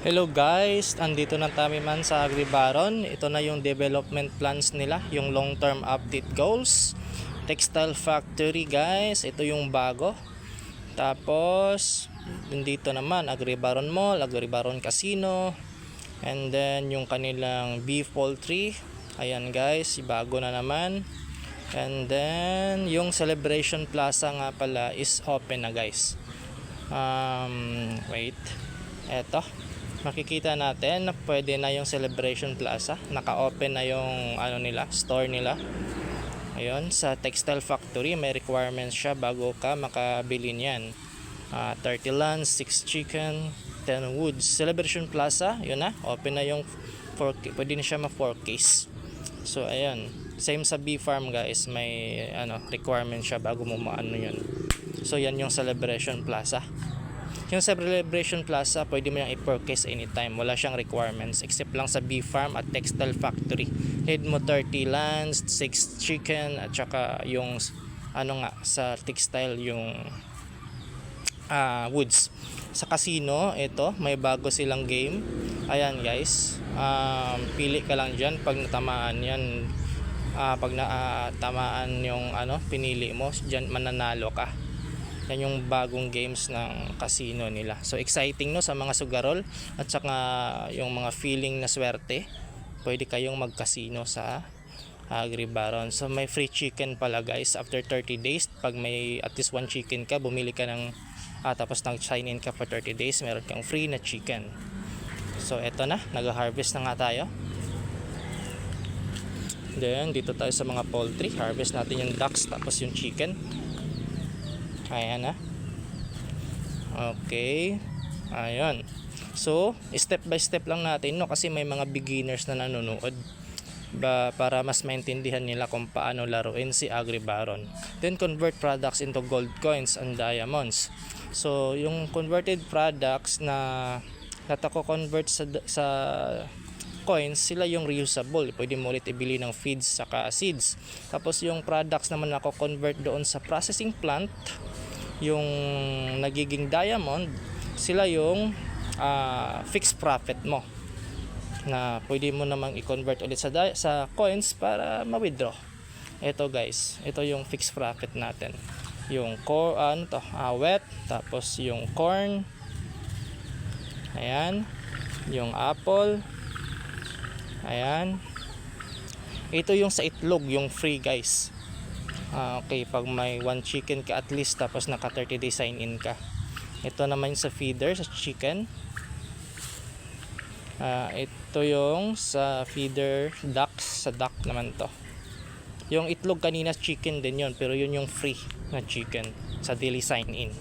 Hello guys, andito na tayo man sa Agribaron. Ito na yung development plans nila, yung long-term update goals. Textile Factory guys, ito yung bago. Tapos, dito naman Agribaron Mall, Agribaron Casino. And then yung kanilang beef poultry. Ayan guys, bago na naman. And then yung Celebration Plaza nga pala is open na guys. Wait. Eto, makikita natin na pwede na yung Celebration Plaza, naka-open na yung store nila. Ayun, sa Textile Factory may requirements siya bago ka makabili niyan. 30 lands, 6 chicken, 10 woods. Celebration Plaza, yun na, open na yung 4K, pwede na siya ma 4Ks. So ayun, same sa bee farm guys, may requirement siya bago mo maano yun. So yan yung Celebration Plaza. Yung sa Celebration Plaza, pwede mo yung i-purchase anytime. Wala siyang requirements except lang sa bee farm at textile factory. Need mo 30 lands, 6 chicken, at saka yung sa textile yung woods. Sa casino, ito, may bago silang game. Ayan guys, pili ka lang dyan pag natamaan yan. Pag natamaan yung pinili mo, dyan mananalo ka. Yan yung bagong games ng casino nila. So exciting no sa mga sugarol at saka yung mga feeling na swerte. Pwede kayong mag-casino sa Agribaron. So may free chicken pala guys after 30 days. Pag may at least 1 chicken ka, bumili ka ng tapos nag-sign in ka for 30 days, meron kang free na chicken. So eto na, nag-harvest na nga tayo. Then dito tayo sa mga poultry, harvest natin yung ducks tapos yung chicken. Ayan na. Okay. Ayun. So, step by step lang natin no kasi may mga beginners na nanonood para mas maintindihan nila kung paano laruin si Agribaron. Then convert products into gold coins and diamonds. So, yung converted products na natako-convert sa coins, sila yung reusable. Pwede mo ulit ibili ng feeds saka seeds. Tapos yung products naman nako-convert doon sa processing plant, yung nagiging diamond, sila yung fixed profit mo na pwede mo namang i-convert ulit sa coins para ma-withdraw. Ito guys, ito yung fixed profit natin. Yung wheat, tapos yung corn, ayan, yung apple, ayan. Ito yung sa itlog, yung free guys. Okay, pag may 1 chicken ka at least tapos naka 30 day sign in ka. Ito naman sa feeder sa chicken. Ito yung sa feeder ducks, sa duck naman to. Yung itlog kanina chicken din yon, pero yun yung free na chicken sa daily sign in.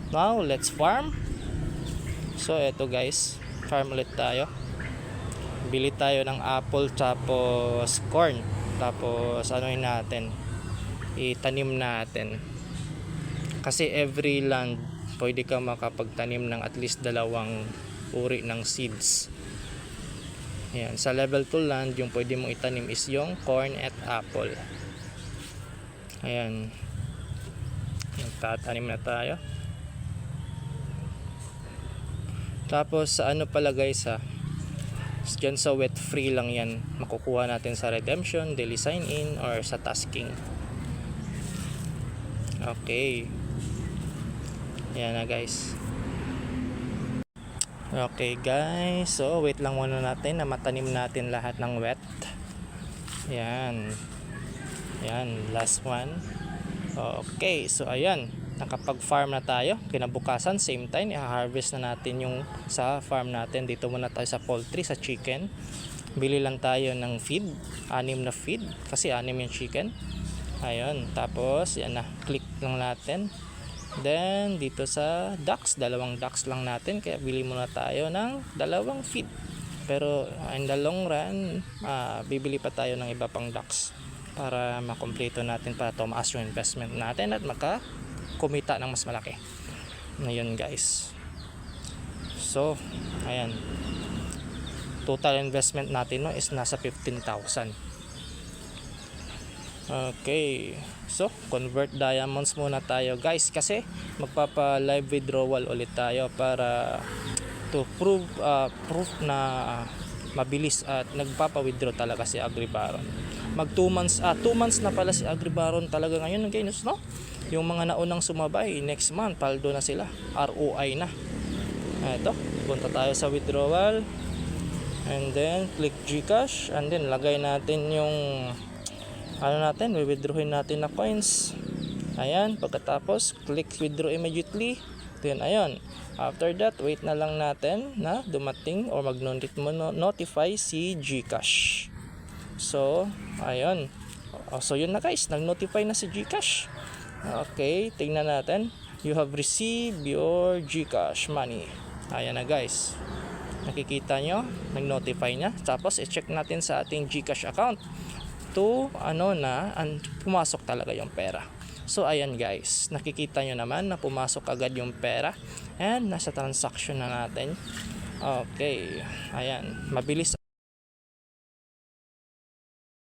Now let's farm. So ito guys, farm ulit tayo. Bili tayo ng apple tapos corn, tapos natin, itanim natin kasi every land pwede ka makapagtanim ng at least 2 uri ng seeds. Ayan, sa level 2 land yung pwede mong itanim is yung corn at apple. Ayan, tatanim na tayo. Tapos sa pala guys dyan sa wet free lang yan makukuha natin sa redemption, daily sign in, or sa tasking. Okay. Yan na guys. Okay guys. So wait lang muna natin na matanim natin lahat ng wet. Yan. Yan. Last one. Okay. So ayan. Nakapag-farm na tayo. Kinabukasan same time i-harvest na natin yung sa farm natin. Dito muna tayo sa poultry, sa chicken. Bili lang tayo ng feed. 6 na feed. Kasi 6 yung chicken. Ayun, tapos yan na, click lang natin. Then dito sa ducks, 2 ducks lang natin, kaya bili muna tayo ng 2 feed. Pero in the long run, bibili pa tayo ng iba pang ducks para makompleto natin, para tumaas yung investment natin at makakumita ng mas malaki. Ngayon guys. So, ayan. Total investment natin is nasa 15,000. Okay, so convert diamonds muna tayo guys kasi magpapa live withdrawal ulit tayo para to proof na mabilis at nagpapa-withdraw talaga si Agribaron. Mag 2 months 2 months na pala si Agribaron talaga ngayon, guys, no? Yung mga naunang sumabay, next month paldo na sila, ROI na. Ito, punta tayo sa withdrawal and then click GCash and then lagay natin yung natin, withdrawin natin na coins. Ayan, pagkatapos click withdraw immediately. Then ayun, after that wait na lang natin na dumating or mag-notify si GCash. So ayun, so yun na guys, nag-notify na si GCash. Okay, tingnan natin, you have received your GCash money. Ayan na guys, nakikita nyo, nag-notify niya. Tapos i-check natin sa ating GCash account to pumasok talaga yung pera. So ayan guys, nakikita nyo naman na pumasok agad yung pera and nasa transaction na natin. Okay, ayan, mabilis